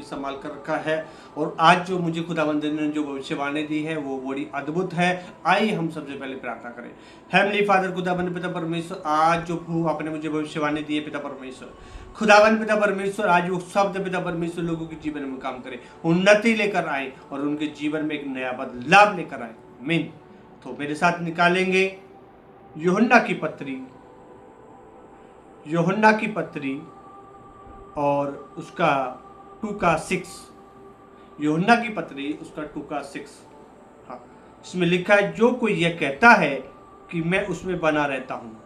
संभाल कर रखा है। और आज जो मुझे खुदावंद ने जो भविष्यवाणी दी है वो बड़ी अद्भुत है। आइए हम सबसे पहले प्रार्थना करें। हेवनली फादर, खुदावंद पिता परमेश्वर, आज जो आपने मुझे भविष्यवाणी दी है पिता परमेश्वर, खुदावंद पिता परमेश्वर, आज वो शब्द पिता परमेश्वर लोगों के जीवन में काम करे, उन्नति लेकर आए और उनके जीवन में एक नया बदलाव लेकर आए। आमीन। तो मेरे साथ निकालेंगे यूहन्ना की पत्री और उसका 2:6। यूहन्ना की पत्री उसका 2:6। हाँ, इसमें लिखा है, जो कोई यह कहता है कि मैं उसमें बना रहता हूँ,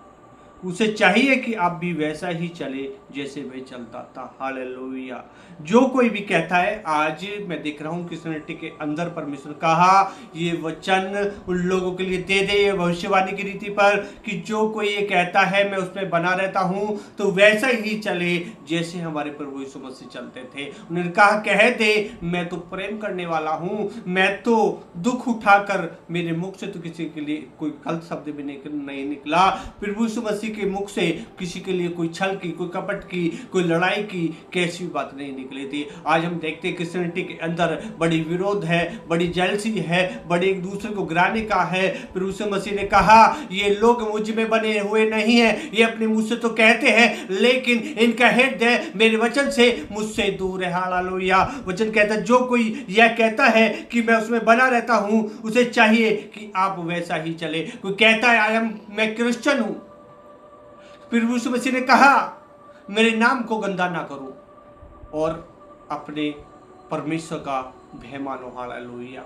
उसे चाहिए कि आप भी वैसा ही चले जैसे वह चलता था। हालेलुया। जो कोई भी कहता है, आज मैं देख रहा हूँ क्रिश्चियनिटी के अंदर परमेश्वर कहा ये वचन उन लोगों के लिए दे दे, ये भविष्यवाणी की रीति पर, कि जो कोई ये कहता है मैं उसमें बना रहता हूँ तो वैसा ही चले जैसे हमारे प्रभु यीशु मसीह चलते थे। उन्होंने कहा, कह दे मैं तो प्रेम करने वाला हूँ, मैं तो दुख उठाकर, मेरे मुख से तो किसी के लिए कोई गलत शब्द भी नहीं निकला। प्रभु यीशु मसीह के मुख से किसी के लिए कोई छल की, कोई कपट की, कोई लड़ाई की कैसी बात नहीं निकली थी। आज हम देखते हैं क्रिश्चियनिटी के अंदर बड़ी विरोध है, बड़ी जेलसी है, बड़े एक दूसरे को गिराने का है। प्रभु यीशु मसीह ने कहा, ये लोग मुझ में बने हुए नहीं है, ये अपने मुंह से तो कहते हैं लेकिन इनका हृदय मेरे वचन से मुझसे दूर है। हालेलुया। वचन कहता है, जो कोई यह कहता है कि मैं उसमें बना रहता हूं, उसे चाहिए कि आप वैसा ही चले। कोई कहता है मैं क्रिश्चियन हूं, प्रभु यीशु मसीह ने कहा मेरे नाम को गंदा ना करो और अपने परमेश्वर का भय मानो। हालेलुया।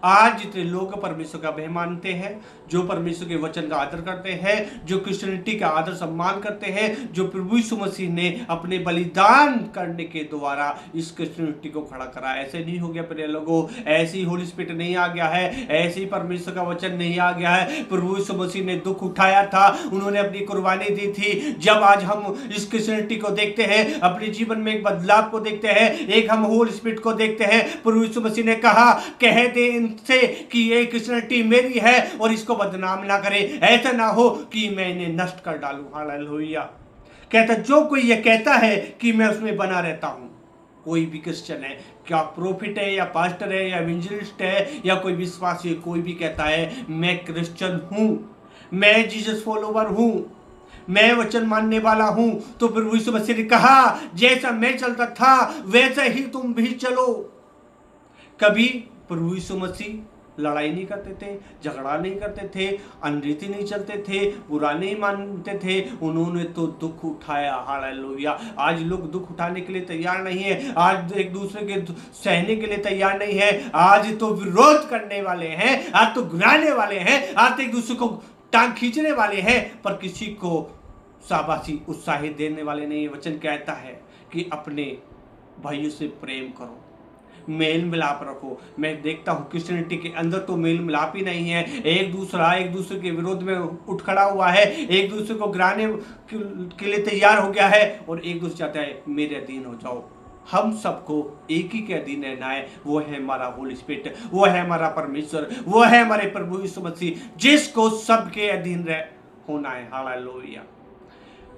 आज जितने लोग परमेश्वर का भय मानते हैं, जो परमेश्वर के वचन का आदर करते हैं, जो क्रिश्चियनिटी का आदर सम्मान करते हैं, जो प्रभु यीशु मसीह ने अपने बलिदान करने के द्वारा इस क्रिश्चियनिटी को खड़ा करा। ऐसे नहीं हो गया प्रिय लोगों, ऐसी होली स्पिरिट नहीं आ गया है, ऐसे ही परमेश्वर का वचन नहीं आ गया है। प्रभु यीशु मसीह ने दुख उठाया था, उन्होंने अपनी कुर्बानी दी थी। जब आज हम इस क्रिश्चियनिटी को देखते हैं, अपने जीवन में एक बदलाव को देखते हैं, एक हम होली स्पिरिट को देखते हैं, प्रभु यीशु मसीह ने कहा, कह दे से कि ये क्रिश्चियनिटी मेरी है और इसको बदनाम ना करे, ऐसा ना हो कि मैं इन्हें नष्ट कर डालूं। हालेलुया। कहता, जो कोई ये कहता है कि मैं उसमें बना रहता हूं, कोई भी क्रिश्चियन है, क्या प्रोफिट है या पास्टर है या इवेंजलिस्ट है या कोई विश्वासी, कोई भी कहता है मैं क्रिश्चियन हूं, मैं जीसस फॉलोवर हूं, मैं वचन मानने वाला हूं, तो प्रभु यीशु मसीह ने कहा जैसा मैं चलता था वैसा ही तुम भी चलो। कभी प्रभु यीशु मसीह लड़ाई नहीं करते थे, झगड़ा नहीं करते थे, अनरीति नहीं चलते थे, बुरा नहीं मानते थे, उन्होंने तो दुख उठाया। हालेलुया। आज लोग दुख उठाने के लिए तैयार नहीं है, आज एक दूसरे के सहने के लिए तैयार नहीं है, आज तो विरोध करने वाले हैं, आज तो गिराने वाले हैं, आज तो एक दूसरे को टांग खींचने वाले हैं, पर किसी को शाबाशी उत्साहित देने वाले नहीं है। वचन कहता है कि अपने भाइयों से प्रेम करो, मेल मिलाप रखो। मैं देखता हूँ क्रिश्चियनिटी के अंदर तो मेल मिलाप ही नहीं है, एक दूसरे के विरोध में उठ खड़ा हुआ है, एक दूसरे को गिराने के लिए तैयार हो गया है और एक दूसरे चाहता है मेरे अधीन हो जाओ। हम सबको एक ही के अधीन रहना है, वो है हमारा होली स्पिरिट, वो है हमारा परमेश्वर, वो है हमारे प्रभु यीशु मसीह, जिसको सबके अधीन होना है। हालेलुया।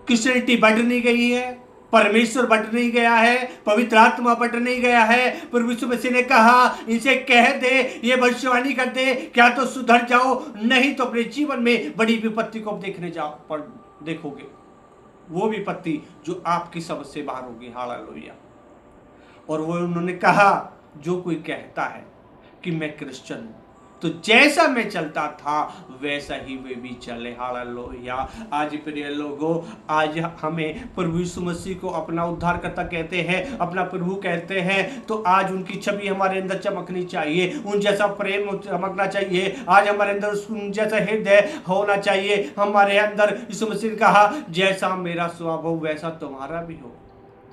क्रिश्चियनिटी बढ़ नहीं गई है, परमेश्वर बट नहीं गया है, पवित्र आत्मा बट नहीं गया है। प्रभु यीशु मसीह ने कहा इनसे कह दे, ये भविष्यवाणी कर दे, क्या तो सुधर जाओ, नहीं तो अपने जीवन में बड़ी विपत्ति को देखने जाओ पर देखोगे, वो विपत्ति जो आपकी समझ से बाहर होगी। हालेलुया। और वो उन्होंने कहा, जो कोई कहता है कि मैं क्रिश्चियन हूं, तो जैसा मैं चलता था वैसा ही वे भी चले। हालेलुया। आज प्रिय लोगों, आज हमें प्रभु यीशु मसीह को अपना उद्धारकर्ता कहते हैं, अपना प्रभु कहते हैं, तो आज उनकी छवि हमारे अंदर चमकनी चाहिए, उन जैसा प्रेम चमकना चाहिए, आज हमारे अंदर उन जैसा हृदय होना चाहिए। हमारे अंदर यीशु मसीह ने कहा जैसा मेरा स्वभाव हो वैसा तुम्हारा भी हो।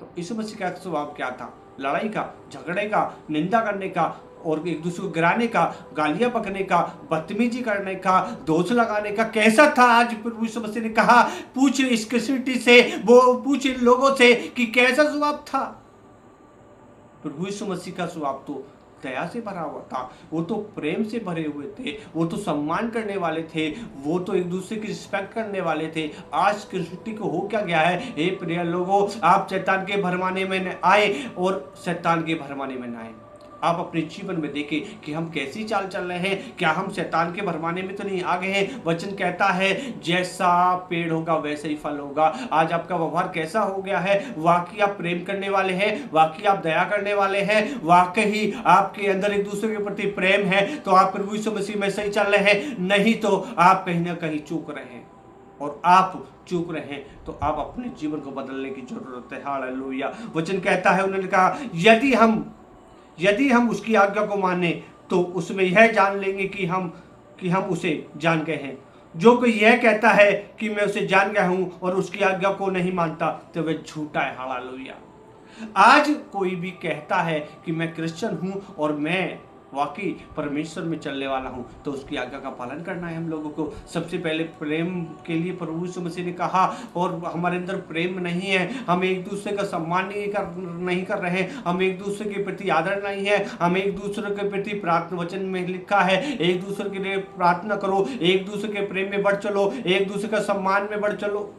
तो यीशु मसीह का स्वभाव क्या था? लड़ाई का, झगड़े का, निंदा करने का और एक दूसरे को गिराने का, गालियां पकने का, बदतमीजी करने का, दोष लगाने का कैसा था? आज प्रभु यीशु मसीह ने कहा पूछ इस क्रिश्चियनिटी से, वो पूछ लोगों से कि कैसा स्वभाव था। प्रभु यीशु मसीह का स्वभाव तो दया से भरा हुआ था, वो तो प्रेम से भरे हुए थे, वो तो सम्मान करने वाले थे, वो तो एक दूसरे की रिस्पेक्ट करने वाले थे। आज की सृष्टि को हो क्या गया है? हे प्रिय लोगों, आप शैतान के भरमाने में न आए और शैतान के भरमाने में न आए। आप अपने जीवन में देखें कि हम कैसी चाल चल रहे हैं। क्या हम शैतान के भरमाने में तो नहीं आ गए हैं? वचन कहता है जैसा पेड़ होगा वैसे ही फल होगा। आज आपका व्यवहार कैसा हो गया है? वाकई आप प्रेम करने वाले हैं? वाकई आप दया करने वाले हैं? वाकई आपके अंदर एक दूसरे के प्रति प्रेम है? तो आप प्रभु यीशु मसीह में सही चल रहे हैं, नहीं तो आप कहीं ना कहीं चूक रहे हैं। और आप चूक रहे हैं तो आप अपने जीवन को बदलने की जरूरत है। हालेलुया। वचन कहता है, उन्होंने कहा यदि हम उसकी आज्ञा को माने तो उसमें यह जान लेंगे कि हम उसे जान गए हैं। जो कोई यह कहता है कि मैं उसे जान गया हूं और उसकी आज्ञा को नहीं मानता तो वह झूठा है। हालेलुया। आज कोई भी कहता है कि मैं क्रिश्चियन हूं और मैं वाकई परमेश्वर में चलने वाला हूं, तो उसकी आज्ञा का पालन करना है हम लोगों को। सबसे पहले प्रेम के लिए प्रभु यीशु मसीह ने कहा, और हमारे अंदर प्रेम नहीं है, हम एक दूसरे का सम्मान नहीं कर रहे हैं, हम एक दूसरे के प्रति आदर नहीं है, हम एक दूसरे के प्रति प्रार्थना, वचन में लिखा है एक दूसरे के लिए प्रार्थना करो, एक दूसरे के प्रेम में बढ़ चलो, एक दूसरे का सम्मान में बढ़ चलो।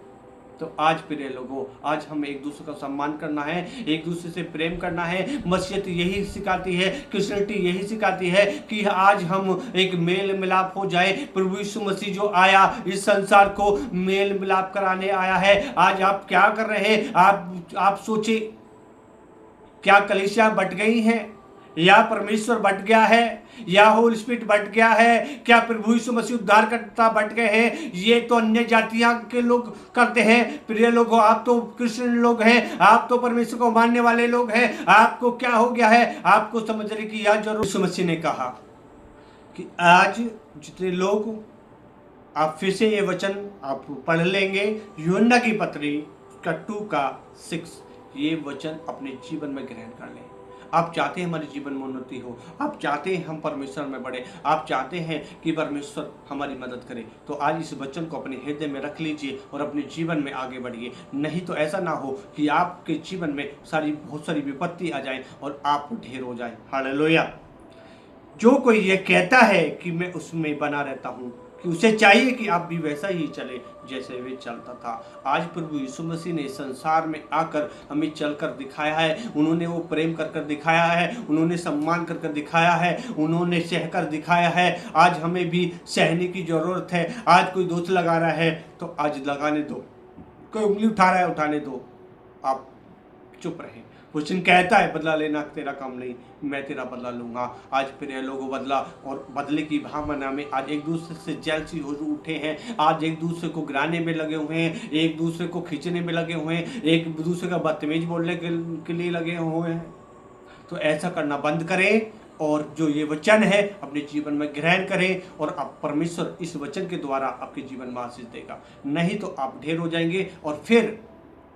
तो आज प्रिय लोगों, आज हम एक दूसरे का सम्मान करना है, एक दूसरे से प्रेम करना है। मसीहत यही सिखाती है, क्रिश्चियनिटी यही सिखाती है कि आज हम एक मेल मिलाप हो जाए। प्रभु यीशु मसीह जो आया इस संसार को मेल मिलाप कराने आया है। आज आप क्या कर रहे हैं? आप सोचे, क्या कलीसिया बट गई हैं, या परमेश्वर बट गया है, या होली स्पिरिट बट गया है? क्या प्रभु यीशु मसीह उद्धारकर्ता बट गए हैं? ये तो अन्य जातियां के लोग करते हैं। प्रिय लोगों, आप तो क्रिश्चियन लोग हैं, आप तो परमेश्वर को मानने वाले लोग हैं, आपको क्या हो गया है? आपको समझने की यह जरूरत। यीशु मसीह ने कहा कि आज जितने लोग, आप फिर से ये वचन आप पढ़ लेंगे, यूहन्ना की पत्री का 2:6, ये वचन अपने जीवन में ग्रहण कर लें। आप चाहते हैं हमारे जीवन में उन्नति हो, आप चाहते हैं हम परमेश्वर में बढ़े, आप चाहते हैं कि परमेश्वर हमारी मदद करे, तो आज इस वचन को अपने हृदय में रख लीजिए और अपने जीवन में आगे बढ़िए। नहीं तो ऐसा ना हो कि आपके जीवन में बहुत सारी विपत्ति आ जाए और आप ढेर हो जाए। हालेलुया। जो कोई ये कहता है कि मैं उसमें बना रहता हूँ, कि उसे चाहिए कि आप भी वैसा ही चले जैसे वे चलता था। आज प्रभु यीशु मसीह ने संसार में आकर हमें चलकर दिखाया है। उन्होंने वो प्रेम कर दिखाया है, उन्होंने सम्मान कर दिखाया है, उन्होंने सहकर दिखाया है। आज हमें भी सहने की जरूरत है। आज कोई दोष लगा रहा है तो आज लगाने दो, कोई उंगली उठा रहा है उठाने दो, आप चुप रहे। वचन कहता है बदला लेना तेरा काम नहीं, मैं तेरा बदला लूंगा। आज प्रिय लोगों, बदला और बदले की भावना में आज एक दूसरे से जेलसी हो उठे हैं, आज एक दूसरे को गिराने में लगे हुए हैं, एक दूसरे को खींचने में लगे हुए हैं, एक दूसरे का बदतमीज बोलने के लिए लगे हुए हैं। तो ऐसा करना बंद करें और जो ये वचन है अपने जीवन में ग्रहण करें, और आप परमेश्वर इस वचन के द्वारा आपके जीवन में आशीष देगा। नहीं तो आप ढेर हो जाएंगे। और फिर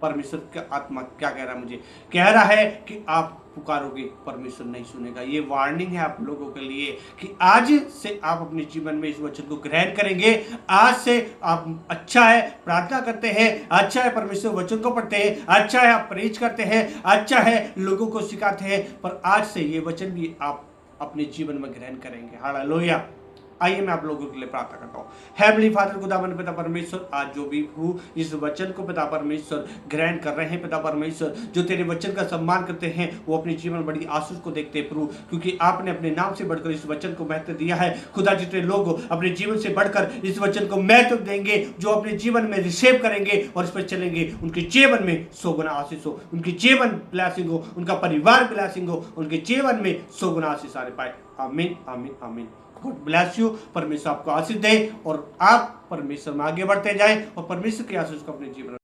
परमेश्वर का आत्मा क्या कह रहा है? मुझे कह रहा है कि आप पुकारोगे, परमेश्वर नहीं सुनेगा। ये वार्निंग है आप लोगों के लिए कि आज से आप अपने जीवन में इस वचन को ग्रहण करेंगे। आज से आप, अच्छा है प्रार्थना करते हैं, अच्छा है परमेश्वर वचन को पढ़ते हैं, अच्छा है आप प्रीच करते हैं, अच्छा है लोगों को सिखाते हैं, पर आज से ये वचन भी आप अपने जीवन में ग्रहण करेंगे। हालेलुया। आइए मैं आप लोगों के लिए प्रार्थना करता हूँ। हेवनली फादर, खुदावन पिता परमेश्वर, आज जो भी हूँ इस वचन को पिता परमेश्वर ग्रहण कर रहे हैं, पिता परमेश्वर जो तेरे वचन का सम्मान करते हैं वो अपने जीवन में बड़ी आशीष को देखते हैं प्रभु, क्योंकि आपने अपने नाम से बढ़कर इस वचन को महत्व दिया है। खुदा, जितने लोग अपने जीवन से बढ़कर इस वचन को महत्व देंगे, जो अपने जीवन में रिसीव करेंगे और इस पर चलेंगे, उनके जीवन में 100 गुना आशीष हो, उनके जीवन ब्लेसिंग हो, उनका परिवार ब्लेसिंग हो, उनके जीवन में 100 गुना आशीष आ पाए। आमीन, आमीन, आमीन। God bless you. परमेश्वर आपको आशीष दे और आप परमेश्वर में आगे बढ़ते जाएं और परमेश्वर की आशीष को अपने जीवन